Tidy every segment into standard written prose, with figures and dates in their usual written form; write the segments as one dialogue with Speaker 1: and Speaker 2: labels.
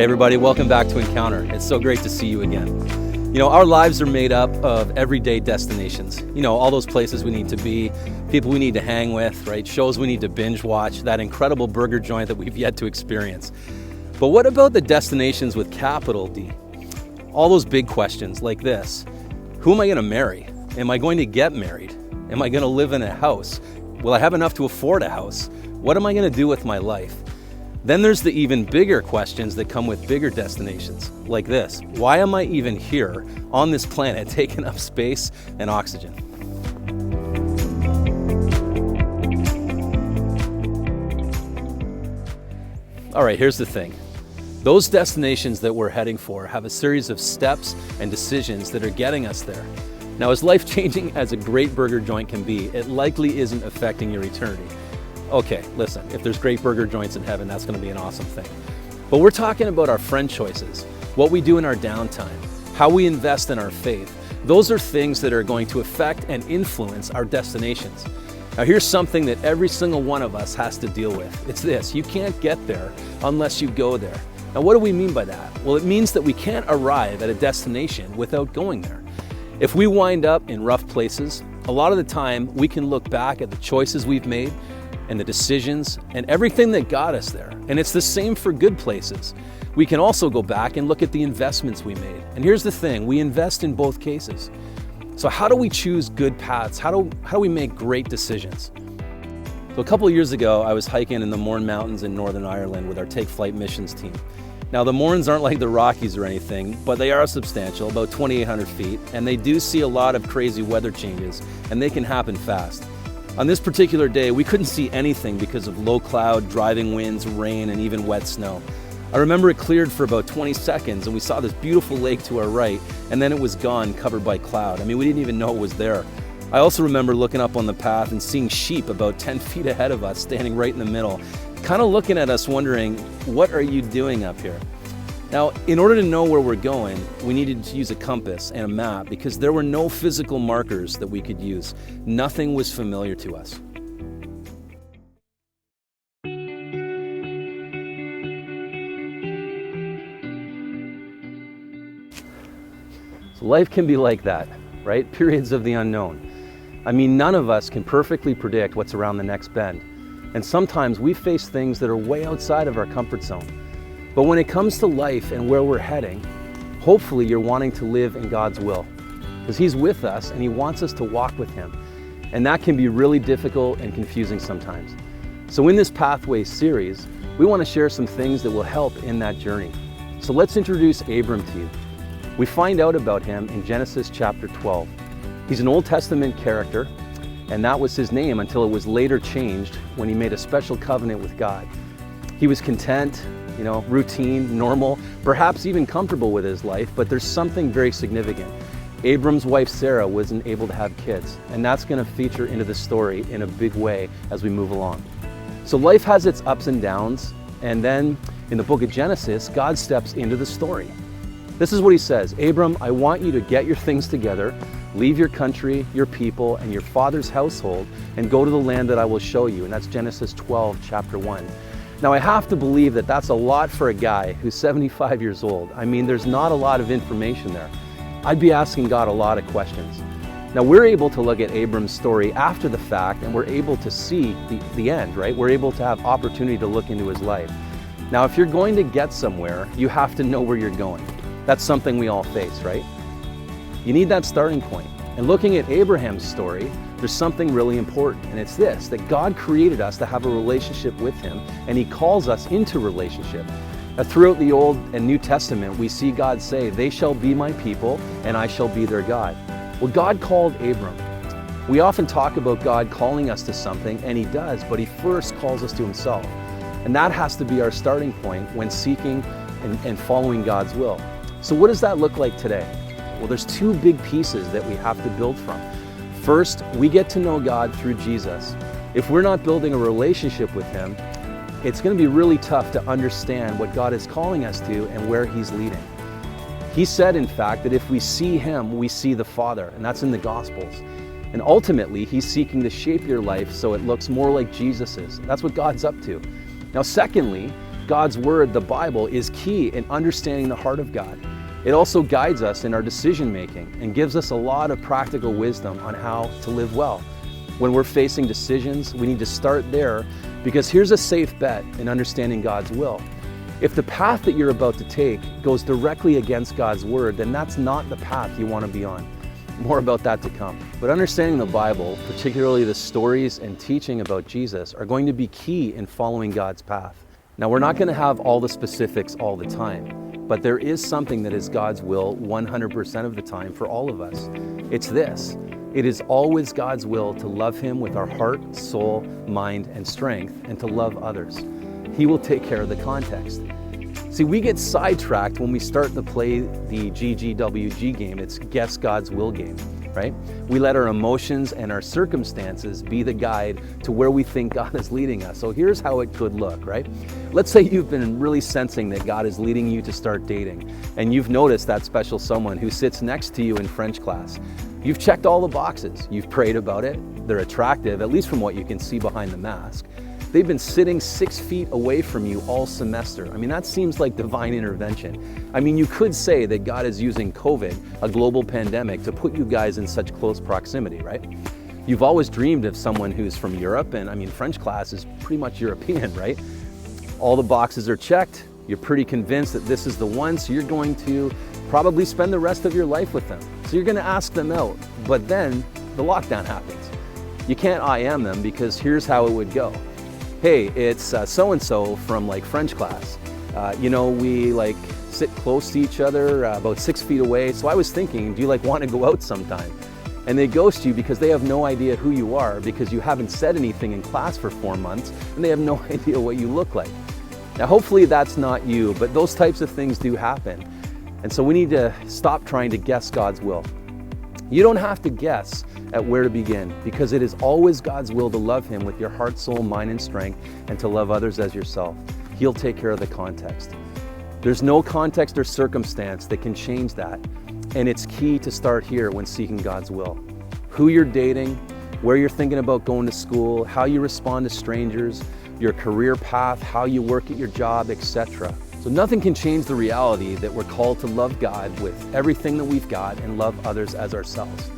Speaker 1: Hey everybody, welcome back to Encounter. It's so great to see you again. You know, our lives are made up of everyday destinations. You know, all those places we need to be, people we need to hang with, right? Shows we need to binge watch, that incredible burger joint that we've yet to experience. But what about the destinations with capital D? All those big questions like this. Who am I going to marry? Am I going to get married? Am I going to live in a house? Will I have enough to afford a house? What am I going to do with my life? Then there's the even bigger questions that come with bigger destinations, like this. Why am I even here on this planet taking up space and oxygen? All right, here's the thing. Those destinations that we're heading for have a series of steps and decisions that are getting us there. Now, as life-changing as a great burger joint can be, it likely isn't affecting your eternity. Okay, listen, if there's great burger joints in heaven, that's going to be an awesome thing. But we're talking about our friend choices, what we do in our downtime, how we invest in our faith. Those are things that are going to affect and influence our destinations. Now, here's something that every single one of us has to deal with. It's this: you can't get there unless you go there. Now, what do we mean by that? Well, it means that we can't arrive at a destination without going there. If we wind up in rough places, a lot of the time we can look back at the choices we've made and the decisions and everything that got us there. And it's the same for good places. We can also go back and look at the investments we made. And here's the thing, we invest in both cases. So how do we choose good paths? How do we make great decisions? So a couple of years ago, I was hiking in the Mourne Mountains in Northern Ireland with our Take Flight missions team. Now, the Mournes aren't like the Rockies or anything, but they are substantial, about 2,800 feet, and they do see a lot of crazy weather changes, and they can happen fast. On this particular day, we couldn't see anything because of low cloud, driving winds, rain, and even wet snow. I remember it cleared for about 20 seconds, and we saw this beautiful lake to our right, and then it was gone, covered by cloud. I mean, we didn't even know it was there. I also remember looking up on the path and seeing sheep about 10 feet ahead of us, standing right in the middle, kind of looking at us wondering, what are you doing up here? Now, in order to know where we're going, we needed to use a compass and a map because there were no physical markers that we could use. Nothing was familiar to us. So life can be like that, right? Periods of the unknown. I mean, none of us can perfectly predict what's around the next bend. And sometimes we face things that are way outside of our comfort zone. But when it comes to life and where we're heading, hopefully you're wanting to live in God's will, because He's with us and He wants us to walk with Him. And that can be really difficult and confusing sometimes. So in this Pathways series, we want to share some things that will help in that journey. So let's introduce Abram to you. We find out about him in Genesis chapter 12. He's an Old Testament character, and that was his name until it was later changed when he made a special covenant with God. He was content, routine, normal, perhaps even comfortable with his life, but there's something very significant. Abram's wife Sarah wasn't able to have kids, and that's going to feature into the story in a big way as we move along. So life has its ups and downs, and then in the book of Genesis, God steps into the story. This is what He says: Abram, I want you to get your things together, leave your country, your people, and your father's household, and go to the land that I will show you. And that's Genesis 12, chapter 1. Now, I have to believe that that's a lot for a guy who's 75 years old. I mean, there's not a lot of information there. I'd be asking God a lot of questions. Now, we're able to look at Abram's story after the fact, and we're able to see the end, right? We're able to have opportunity to look into his life. Now, if you're going to get somewhere, you have to know where you're going. That's something we all face, right? You need that starting point. And looking at Abraham's story, there's something really important, and it's this: that God created us to have a relationship with Him, and He calls us into relationship. Now, throughout the Old and New Testament, we see God say, "They shall be my people, and I shall be their God." Well, God called Abram. We often talk about God calling us to something, and He does, but He first calls us to Himself. And that has to be our starting point when seeking and following God's will. So what does that look like today? Well, there's two big pieces that we have to build from. First, we get to know God through Jesus. If we're not building a relationship with Him, it's going to be really tough to understand what God is calling us to and where He's leading. He said, in fact, that if we see Him, we see the Father, and that's in the Gospels. And ultimately, He's seeking to shape your life so it looks more like Jesus's. That's what God's up to. Now, secondly, God's Word, the Bible, is key in understanding the heart of God. It also guides us in our decision making and gives us a lot of practical wisdom on how to live well. When we're facing decisions, we need to start there, because here's a safe bet in understanding God's will. If the path that you're about to take goes directly against God's Word, then that's not the path you want to be on. More about that to come. But understanding the Bible, particularly the stories and teaching about Jesus, are going to be key in following God's path. Now, we're not going to have all the specifics all the time, but there is something that is God's will 100% of the time for all of us. It's this: it is always God's will to love Him with our heart, soul, mind, and strength, and to love others. He will take care of the context. See, we get sidetracked when we start to play the GGWG game. It's Guess God's Will game, right? We let our emotions and our circumstances be the guide to where we think God is leading us. So here's how it could look, right? Let's say you've been really sensing that God is leading you to start dating, and you've noticed that special someone who sits next to you in French class. You've checked all the boxes. You've prayed about it. They're attractive, at least from what you can see behind the mask. They've been sitting 6 feet away from you all semester. I mean, that seems like divine intervention. I mean, you could say that God is using COVID, a global pandemic, to put you guys in such close proximity, right? You've always dreamed of someone who's from Europe, and I mean, French class is pretty much European, right? All the boxes are checked. You're pretty convinced that this is the one, so you're going to probably spend the rest of your life with them. So you're gonna ask them out, but then the lockdown happens. You can't IM them, because here's how it would go. Hey, it's so-and-so from like French class. We like sit close to each other, about 6 feet away. So I was thinking, do you like want to go out sometime? And they ghost you because they have no idea who you are, because you haven't said anything in class for 4 months, and they have no idea what you look like. Now, hopefully that's not you, but those types of things do happen. And so we need to stop trying to guess God's will. You don't have to guess at where to begin, because it is always God's will to love Him with your heart, soul, mind, and strength, and to love others as yourself. He'll take care of the context. There's no context or circumstance that can change that, and it's key to start here when seeking God's will. Who you're dating, where you're thinking about going to school, how you respond to strangers, your career path, how you work at your job, etc. So nothing can change the reality that we're called to love God with everything that we've got and love others as ourselves.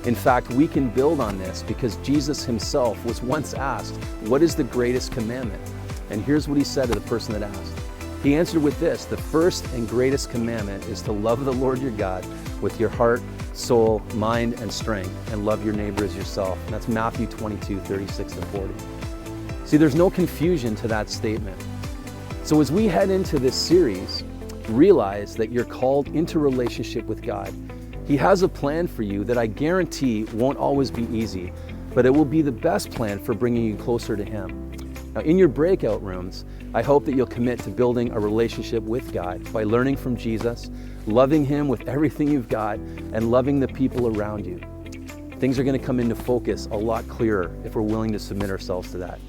Speaker 1: In fact, we can build on this because Jesus Himself was once asked, what is the greatest commandment? And here's what He said to the person that asked. He answered with this: the first and greatest commandment is to love the Lord your God with your heart, soul, mind, and strength, and love your neighbor as yourself. And that's Matthew 22:36-40. See, there's no confusion to that statement. So as we head into this series, realize that you're called into relationship with God. He has a plan for you that I guarantee won't always be easy, but it will be the best plan for bringing you closer to Him. Now, in your breakout rooms, I hope that you'll commit to building a relationship with God by learning from Jesus, loving Him with everything you've got, and loving the people around you. Things are going to come into focus a lot clearer if we're willing to submit ourselves to that.